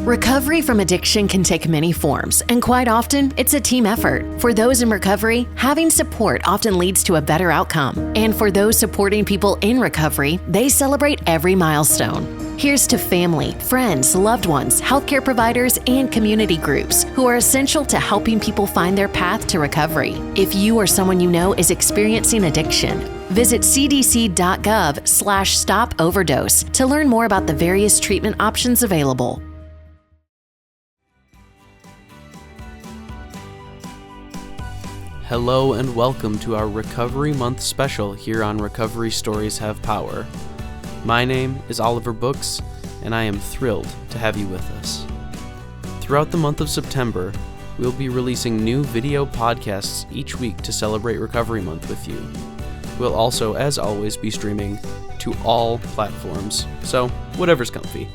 Recovery from addiction can take many forms, and quite often, it's a team effort. For those in recovery, having support often leads to a better outcome. And for those supporting people in recovery, they celebrate every milestone. Here's to family, friends, loved ones, healthcare providers, and community groups who are essential to helping people find their path to recovery. If you or someone you know is experiencing addiction, visit cdc.gov/stop-overdose to learn more about the various treatment options available. Hello and welcome to our Recovery Month special here on Recovery Stories Have Power. My name is Oliver Books, and I am thrilled to have you with us. Throughout the month of September, we'll be releasing new video podcasts each week to celebrate Recovery Month with you. We'll also, as always, be streaming to all platforms, so whatever's comfy.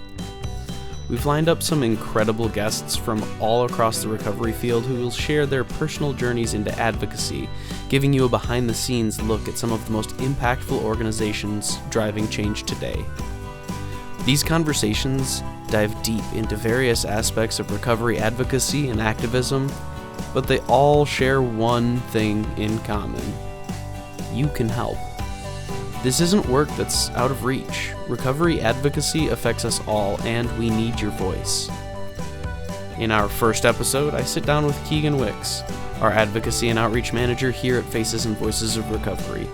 We've lined up some incredible guests from all across the recovery field who will share their personal journeys into advocacy, giving you a behind-the-scenes look at some of the most impactful organizations driving change today. These conversations dive deep into various aspects of recovery advocacy and activism, but they all share one thing in common. You can help. This isn't work that's out of reach. Recovery advocacy affects us all, and we need your voice. In our first episode, I sit down with Keegan Wicks, our advocacy and outreach manager here at Faces and Voices of Recovery.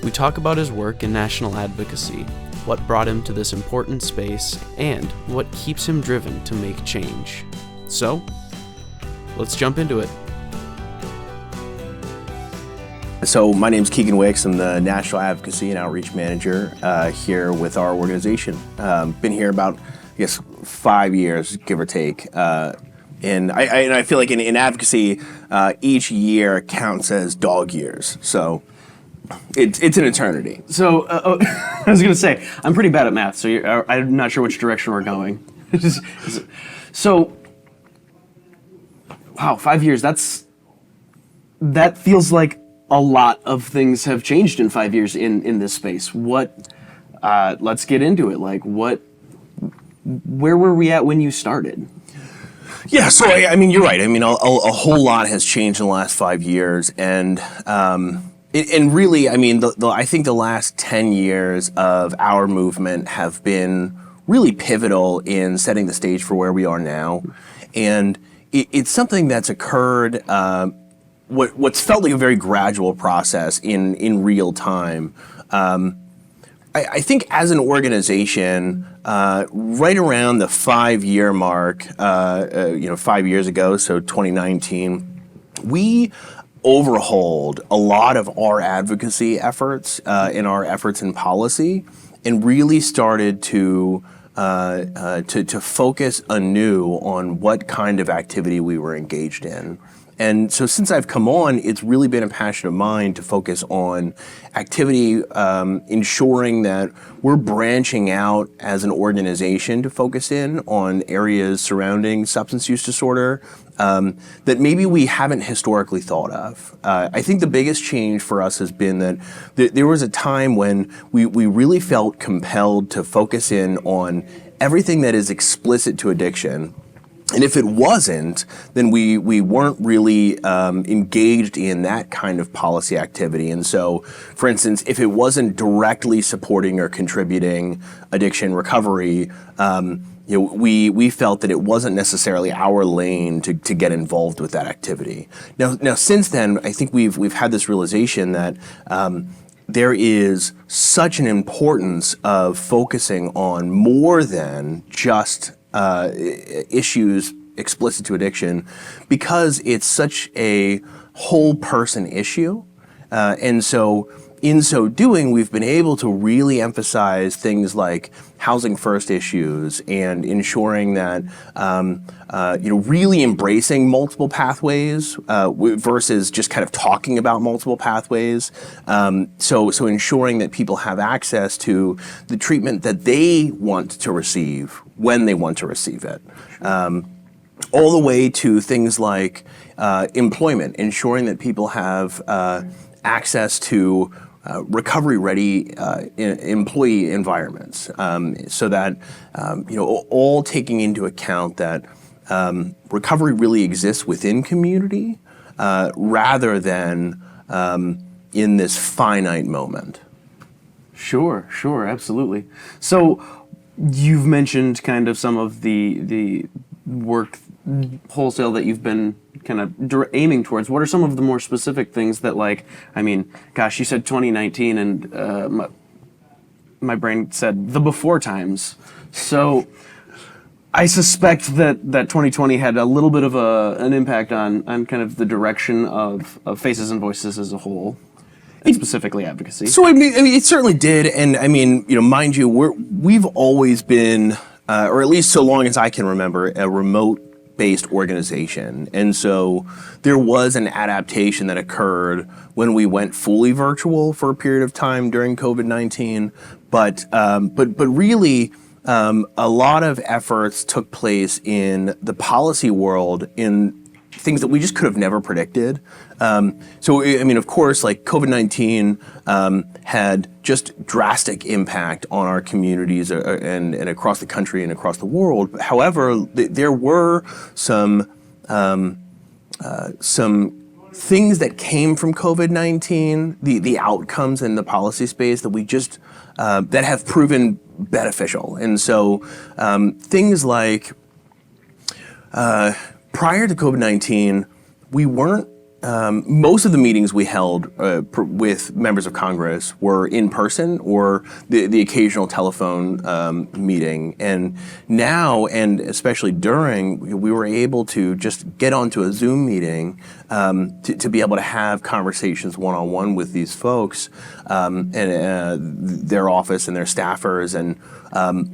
We talk about his work in national advocacy, what brought him to this important space, and what keeps him driven to make change. So, let's jump into it. So my name's Keegan Wicks. I'm the National Advocacy and Outreach Manager here with our organization. Been here about, 5 years, give or take. And I feel like in advocacy, each year counts as dog years. So it's an eternity. So I was going to say, I'm pretty bad at math, so I'm not sure which direction we're going. So, wow, 5 years, that feels like a lot of things have changed in 5 years in this space. Let's get into it. Where were we at when you started? Yeah, so I mean, you're right. I mean, a whole lot has changed in the last 5 years, and really, I mean, I think the last 10 years of our movement have been really pivotal in setting the stage for where we are now, and it's something that's occurred. What's felt like a very gradual process in real time. I think as an organization, right around the 5-year mark, 5 years ago, so 2019, we overhauled a lot of our advocacy efforts and our efforts in policy, and really started to focus anew on what kind of activity we were engaged in. And so since I've come on, it's really been a passion of mine to focus on activity, ensuring that we're branching out as an organization to focus in on areas surrounding substance use disorder that maybe we haven't historically thought of. I think the biggest change for us has been that there was a time when we really felt compelled to focus in on everything that is explicit to addiction. And if it wasn't, then we weren't really engaged in that kind of policy activity. And so, for instance, if it wasn't directly supporting or contributing addiction recovery, we felt that it wasn't necessarily our lane to get involved with that activity. Now since then, I think we've had this realization that there is such an importance of focusing on more than just issues explicit to addiction, because it's such a whole person issue. And so in so doing, we've been able to really emphasize things like housing first issues and ensuring that, really embracing multiple pathways versus just kind of talking about multiple pathways. So ensuring that people have access to the treatment that they want to receive when they want to receive it. All the way to things like employment, ensuring that people have access to recovery-ready employee environments, so that all taking into account that recovery really exists within community rather than in this finite moment. Sure, absolutely. So you've mentioned kind of some of the work wholesale that you've been kind of aiming towards. What are some of the more specific things that, like, I mean, gosh, you said 2019 and my brain said the before times. So I suspect that 2020 had a little bit of an impact on kind of the direction of Faces and Voices as a whole, and specifically advocacy. So I mean, it certainly did, and I mean, mind you, we've always been, or at least so long as I can remember, a remote-based organization, and so there was an adaptation that occurred when we went fully virtual for a period of time during COVID-19, but really. A lot of efforts took place in the policy world in things that we just could have never predicted. So, I mean, of course, like COVID-19 had just drastic impact on our communities and across the country and across the world. However, there were some things that came from COVID-19, the outcomes in the policy space that we just that have proven beneficial. And so things like prior to COVID-19, we weren't, most of the meetings we held with members of Congress were in person or the occasional telephone meeting. And now, and especially during, we were able to just get onto a Zoom meeting to be able to have conversations one-on-one with these folks and their office and their staffers. And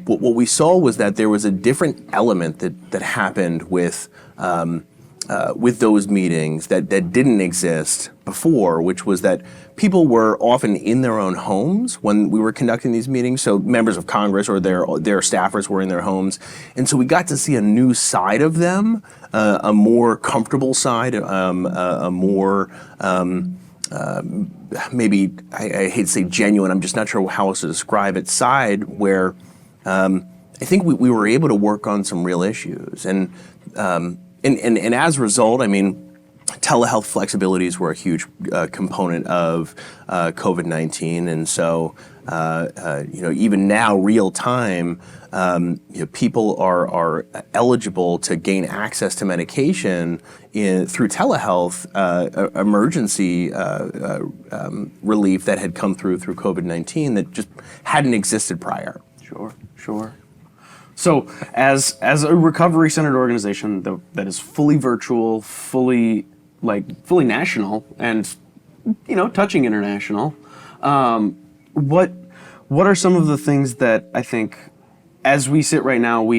what we saw was that there was a different element that happened with those meetings that didn't exist before, which was that people were often in their own homes when we were conducting these meetings. So members of Congress or their staffers were in their homes. And so we got to see a new side of them, a more comfortable side, a more, maybe, I hate to say genuine, I'm just not sure how else to describe it, side where I think we were able to work on some real issues. And as a result, I mean, telehealth flexibilities were a huge component of COVID-19, and so even now, real time, people are eligible to gain access to medication through telehealth emergency relief that had come through COVID-19 that just hadn't existed prior. Sure. So, as a recovery-centered organization that is fully virtual, fully national, and touching international, what are some of the things that I think, as we sit right now,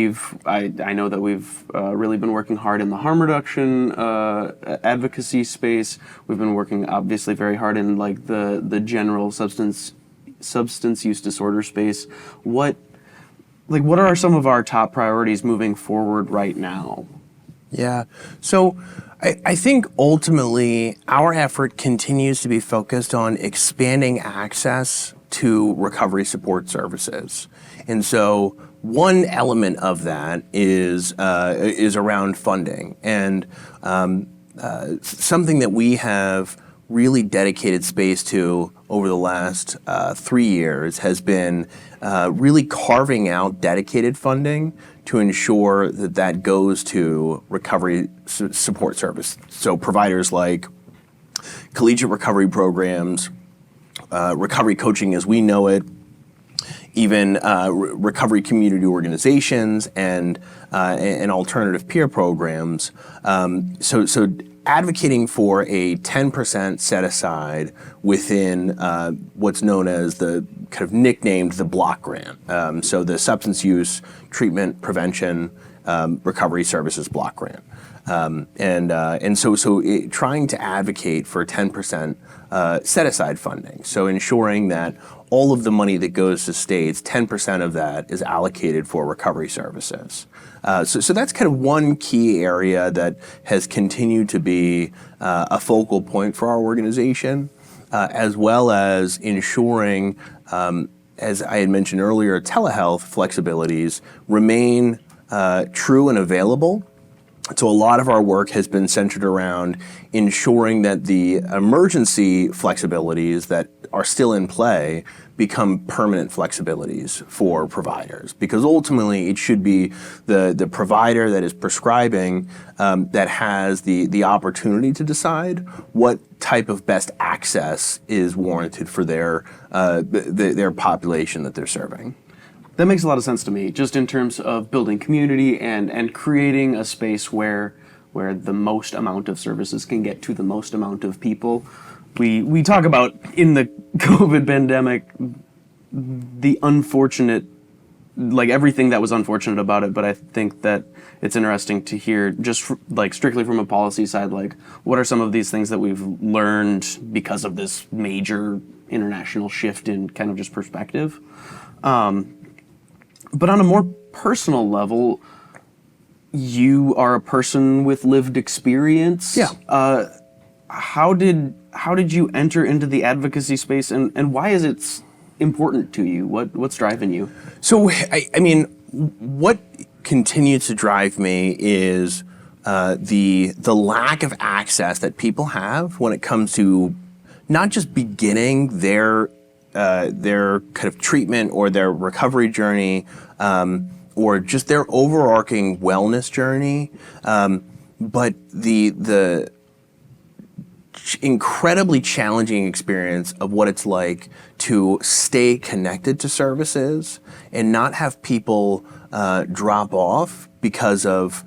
I know that we've really been working hard in the harm reduction advocacy space. We've been working obviously very hard in like the general substance use disorder space. What are some of our top priorities moving forward right now? Yeah. So I think ultimately our effort continues to be focused on expanding access to recovery support services. And so one element of that is around funding. And something that we have really dedicated space to over the last 3 years has been really carving out dedicated funding to ensure that goes to recovery support service. So providers like collegiate recovery programs, recovery coaching as we know it, even recovery community organizations and alternative peer programs. So advocating for a 10% set aside within what's known as the kind of nicknamed the block grant. So the Substance Use Treatment Prevention Recovery Services Block Grant. And so trying to advocate for 10% set aside funding. So ensuring that all of the money that goes to states, 10% of that is allocated for recovery services. So that's kind of one key area that has continued to be a focal point for our organization. as well as ensuring, as I had mentioned earlier, telehealth flexibilities remain true and available. So a lot of our work has been centered around ensuring that the emergency flexibilities that are still in play become permanent flexibilities for providers, because ultimately it should be the provider that is prescribing that has the opportunity to decide what type of best access is warranted for their population that they're serving. That makes a lot of sense to me, just in terms of building community and creating a space where the most amount of services can get to the most amount of people. We talk about, in the COVID pandemic, the unfortunate, like everything that was unfortunate about it, but I think that it's interesting to hear, just like strictly from a policy side, like what are some of these things that we've learned because of this major international shift in kind of just perspective. But on a more personal level, you are a person with lived experience. Yeah. How did you enter into the advocacy space, and why is it important to you? What's driving you? So, I mean, what continues to drive me is the lack of access that people have when it comes to not just beginning their kind of treatment or their recovery journey, or just their overarching wellness journey, but the incredibly challenging experience of what it's like to stay connected to services and not have people drop off because of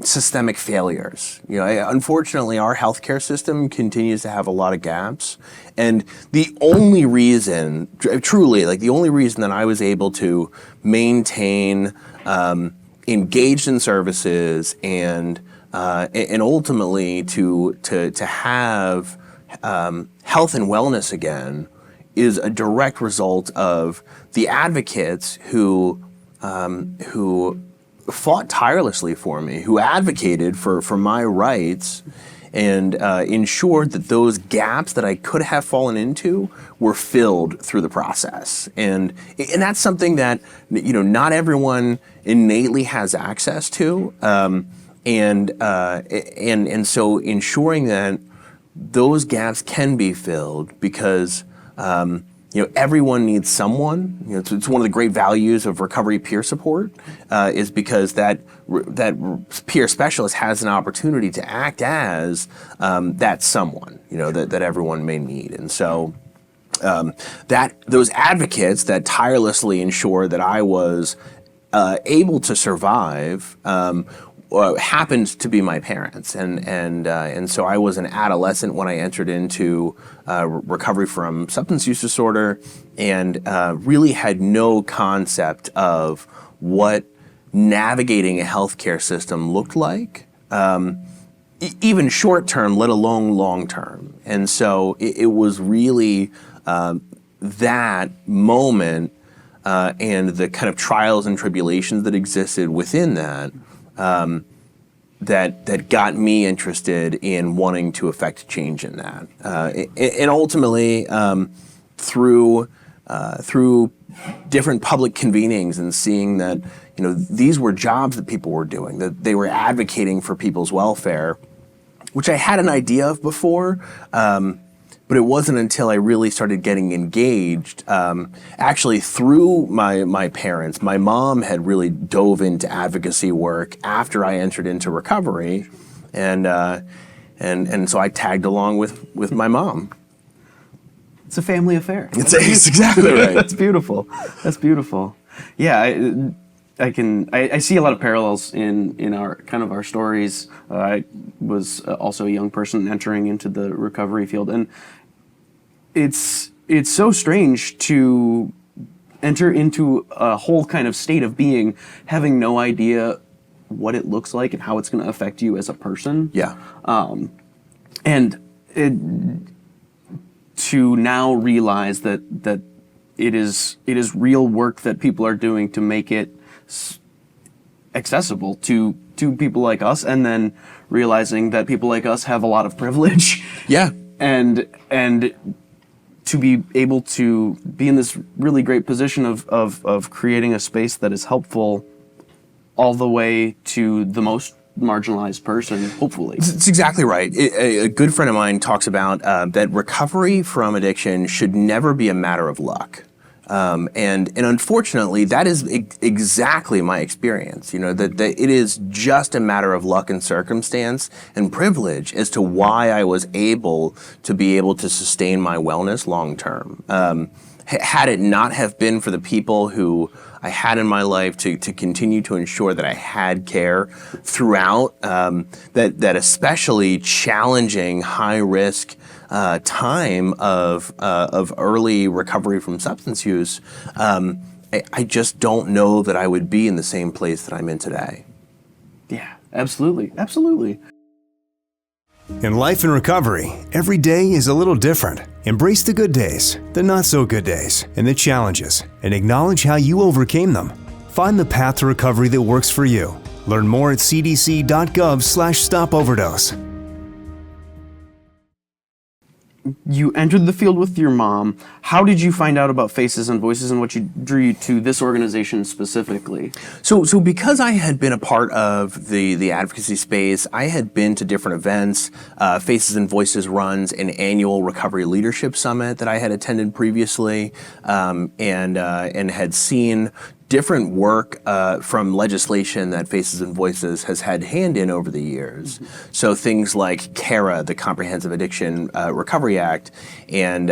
systemic failures. You know, unfortunately, our healthcare system continues to have a lot of gaps, and the only reason, truly, like the only reason that I was able to maintain engaged in services and ultimately to have health and wellness again is a direct result of the advocates who fought tirelessly for me, who advocated for my rights, and ensured that those gaps that I could have fallen into were filled through the process. And that's something that, you know, not everyone innately has access to. And so ensuring that those gaps can be filled, because you know, everyone needs someone. You know, it's one of the great values of recovery peer support, is because that peer specialist has an opportunity to act as that someone, you know, that everyone may need. And so that those advocates that tirelessly ensure that I was able to survive happened to be my parents, and so I was an adolescent when I entered into recovery from substance use disorder, and really had no concept of what navigating a healthcare system looked like, even short term, let alone long term. And so it was really that moment and the kind of trials and tribulations that existed within that. That got me interested in wanting to affect change in that, and ultimately through different public convenings and seeing that, you know, these were jobs that people were doing, that they were advocating for people's welfare, which I had an idea of before. But it wasn't until I really started getting engaged, actually through my parents. My mom had really dove into advocacy work after I entered into recovery, and so I tagged along with my mom. It's a family affair. It's exactly right. That's beautiful. That's beautiful. Yeah, I see a lot of parallels in our kind of our stories. I was also a young person entering into the recovery field, and it's so strange to enter into a whole kind of state of being, having no idea what it looks like and how it's going to affect you as a person. Yeah. To now realize that it is real work that people are doing to make it accessible to people like us, and then realizing that people like us have a lot of privilege. Yeah. and to be able to be in this really great position of creating a space that is helpful all the way to the most marginalized person, hopefully. It's exactly right. A good friend of mine talks about that recovery from addiction should never be a matter of luck. And unfortunately, that is exactly my experience. You know, that it is just a matter of luck and circumstance and privilege as to why I was able to sustain my wellness long term. Had it not have been for the people who I had in my life to continue to ensure that I had care throughout that especially challenging, high risk time of early recovery from substance use, I just don't know that I would be in the same place that I'm in today. Yeah, absolutely, absolutely. In life and recovery, every day is a little different. Embrace the good days, the not so good days, and the challenges, and acknowledge how you overcame them. Find the path to recovery that works for you. Learn more at cdc.gov/stopoverdose. You entered the field with your mom. How did you find out about Faces and Voices, and what drew you to this organization specifically? So because I had been a part of the advocacy space, I had been to different events. Faces and Voices runs an annual recovery leadership summit that I had attended previously, and had seen different work from legislation that Faces and Voices has had hand in over the years. Mm-hmm. So things like CARA, the Comprehensive Addiction Recovery Act, and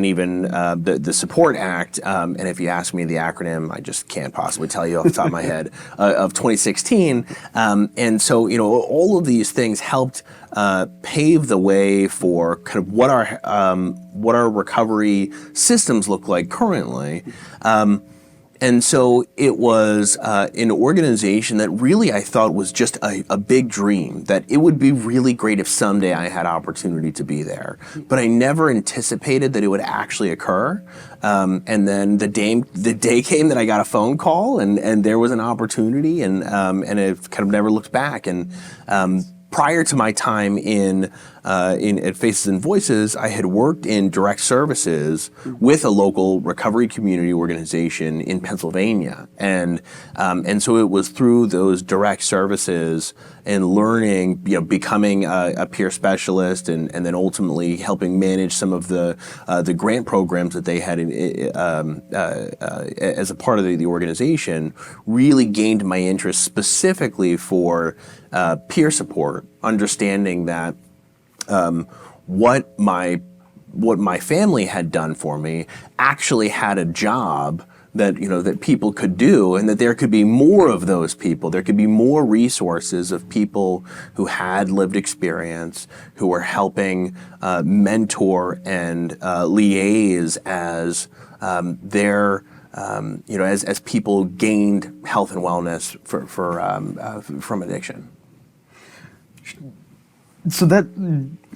even the Support Act, and if you ask me the acronym, I just can't possibly tell you off the top of my head, of 2016. And so, you know, all of these things helped pave the way for kind of what our recovery systems look like currently. And so it was an organization that really I thought was just a big dream, that it would be really great if someday I had opportunity to be there. But I never anticipated that it would actually occur. And then the day came that I got a phone call, and there was an opportunity, and it kind of never looked back. And prior to my time at Faces and Voices, I had worked in direct services with a local recovery community organization in Pennsylvania, and so it was through those direct services and learning, you know, becoming a peer specialist, and then ultimately helping manage some of the grant programs that they had as a part of the organization, really gained my interest specifically for peer support, understanding that what my family had done for me actually had a job that, you know, that people could do, and that there could be more of those people. There could be more resources of people who had lived experience, who were helping mentor and liaise as as people gained health and wellness from addiction. So that,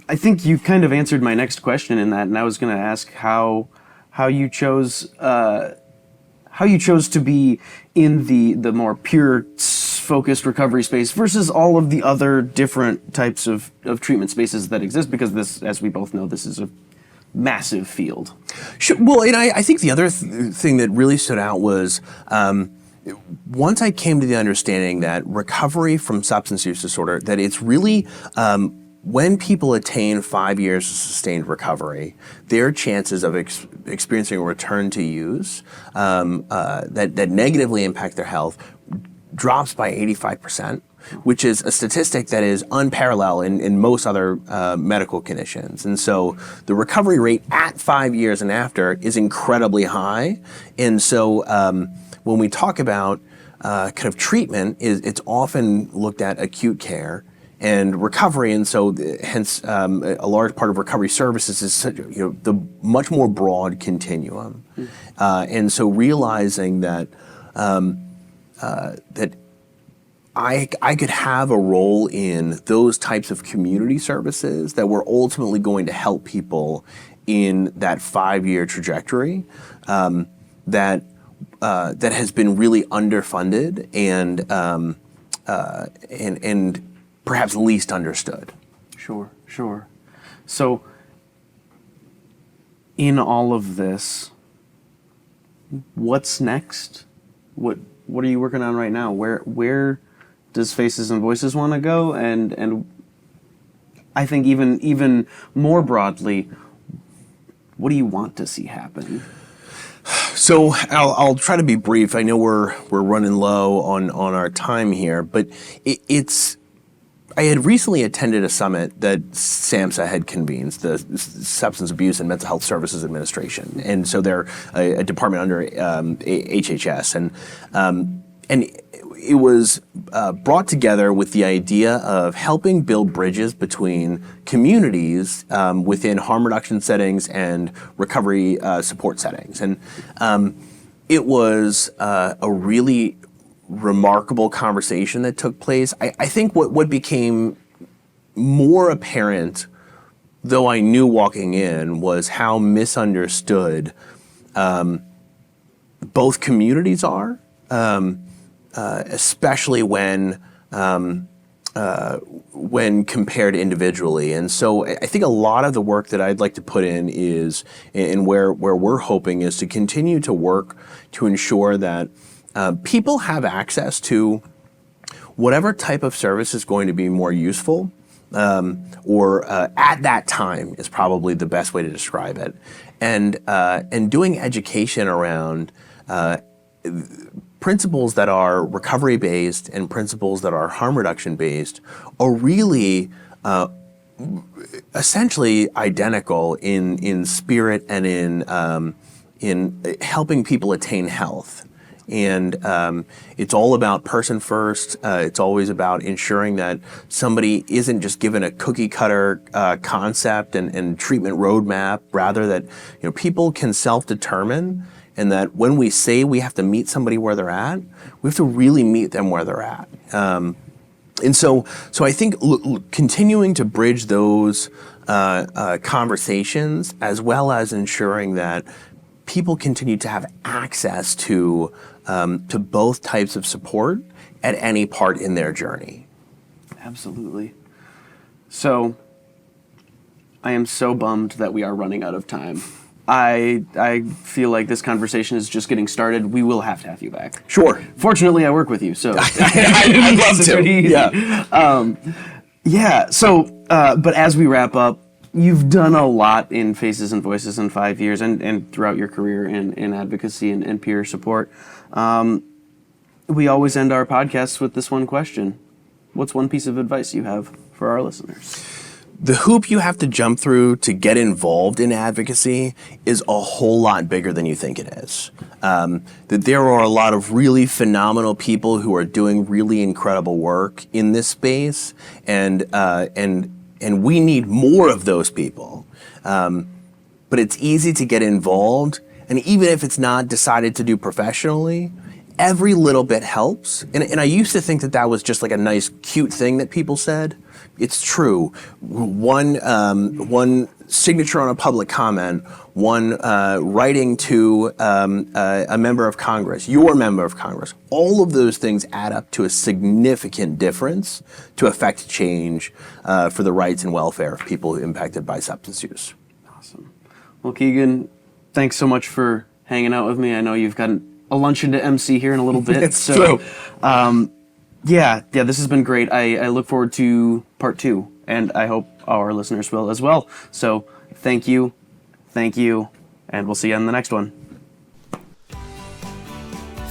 I think you kind of answered my next question in that, and I was going to ask how you chose to be in the more pure focused recovery space versus all of the other different types of treatment spaces that exist, because this, as we both know, this is a massive field. Sure. Well, and I think the other thing that really stood out was once I came to the understanding that recovery from substance use disorder, that it's really when people attain 5 years of sustained recovery, their chances of experiencing a return to use that negatively impact their health drops by 85%, which is a statistic that is unparalleled in most other medical conditions. And so the recovery rate at 5 years and after is incredibly high. And so when we talk about kind of treatment, it's often looked at acute care and recovery, and so hence a large part of recovery services is such, you know, the much more broad continuum. And so realizing that that I could have a role in those types of community services that were ultimately going to help people in that 5-year trajectory that has been really underfunded and perhaps least understood. Sure. So, in all of this, what's next? What are you working on right now? Where does Faces and Voices want to go? And I think even more broadly, what do you want to see happen? So I'll try to be brief. I know we're running low on our time here, but I had recently attended a summit that SAMHSA had convened, the Substance Abuse and Mental Health Services Administration, and so they're a department under HHS, and it was brought together with the idea of helping build bridges between communities within harm reduction settings and recovery support settings, and it was a really remarkable conversation that took place. I think what became more apparent, though I knew walking in, was how misunderstood both communities are, especially when compared individually. And so I think a lot of the work that I'd like to put in is, and where we're hoping is to continue to work to ensure that people have access to whatever type of service is going to be more useful, or at that time is probably the best way to describe it, and doing education around principles that are recovery based and principles that are harm reduction based are really essentially identical in spirit and in helping people attain health. And it's all about person first. It's always about ensuring that somebody isn't just given a cookie cutter concept and treatment roadmap, rather that people can self-determine, and that when we say we have to meet somebody where they're at, we have to really meet them where they're at. And so I think continuing to bridge those conversations, as well as ensuring that people continue to have access to both types of support at any part in their journey. Absolutely. So, I am so bummed that we are running out of time. I feel like this conversation is just getting started. We will have to have you back. Sure. Fortunately, I work with you, so I'd love to. Yeah. But as we wrap up, you've done a lot in Faces and Voices in 5 years and throughout your career in advocacy and peer support. We always end our podcasts with this one question. What's one piece of advice you have for our listeners? The hoop you have to jump through to get involved in advocacy is a whole lot bigger than you think it is. That there are a lot of really phenomenal people who are doing really incredible work in this space, and we need more of those people. But it's easy to get involved, and even if it's not decided to do professionally, every little bit helps. And I used to think that was just like a nice, cute thing that people said. It's true. One signature on a public comment, one writing to a member of Congress, your member of Congress, all of those things add up to a significant difference to affect change for the rights and welfare of people impacted by substance use. Awesome. Well, Keegan, thanks so much for hanging out with me. I know you've got a luncheon to MC here in a little bit. It's true. Yeah, this has been great. I look forward to part 2, and I hope our listeners will as well. So thank you, and we'll see you on the next one.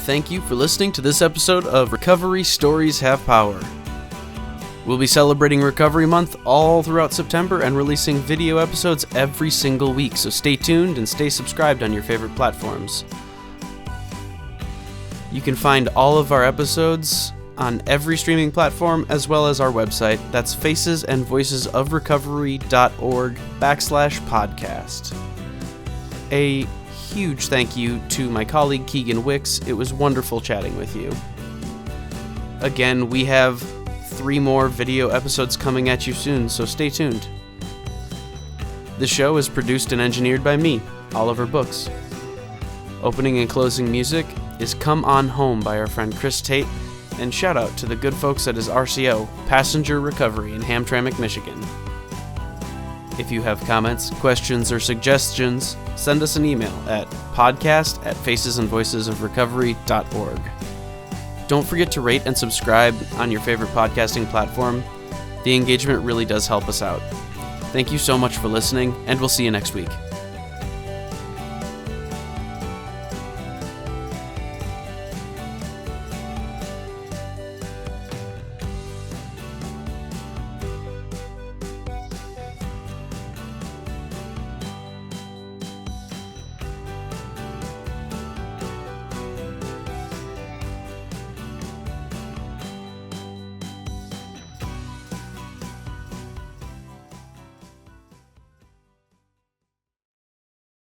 Thank you for listening to this episode of Recovery Stories Have Power. We'll be celebrating Recovery Month all throughout September and releasing video episodes every single week, so stay tuned and stay subscribed on your favorite platforms. You can find all of our episodes on every streaming platform, as well as our website. That's facesandvoicesofrecovery.org/podcast. A huge thank you to my colleague Keegan Wicks. It was wonderful chatting with you. Again, we have 3 more video episodes coming at you soon, so stay tuned. The show is produced and engineered by me, Oliver Books. Opening and closing music is Come On Home by our friend Chris Tate, and shout out to the good folks at his RCO, Passenger Recovery in Hamtramck, Michigan. If you have comments, questions, or suggestions, send us an email at podcast@facesandvoicesofrecovery.org. Don't forget to rate and subscribe on your favorite podcasting platform. The engagement really does help us out. Thank you so much for listening, and we'll see you next week.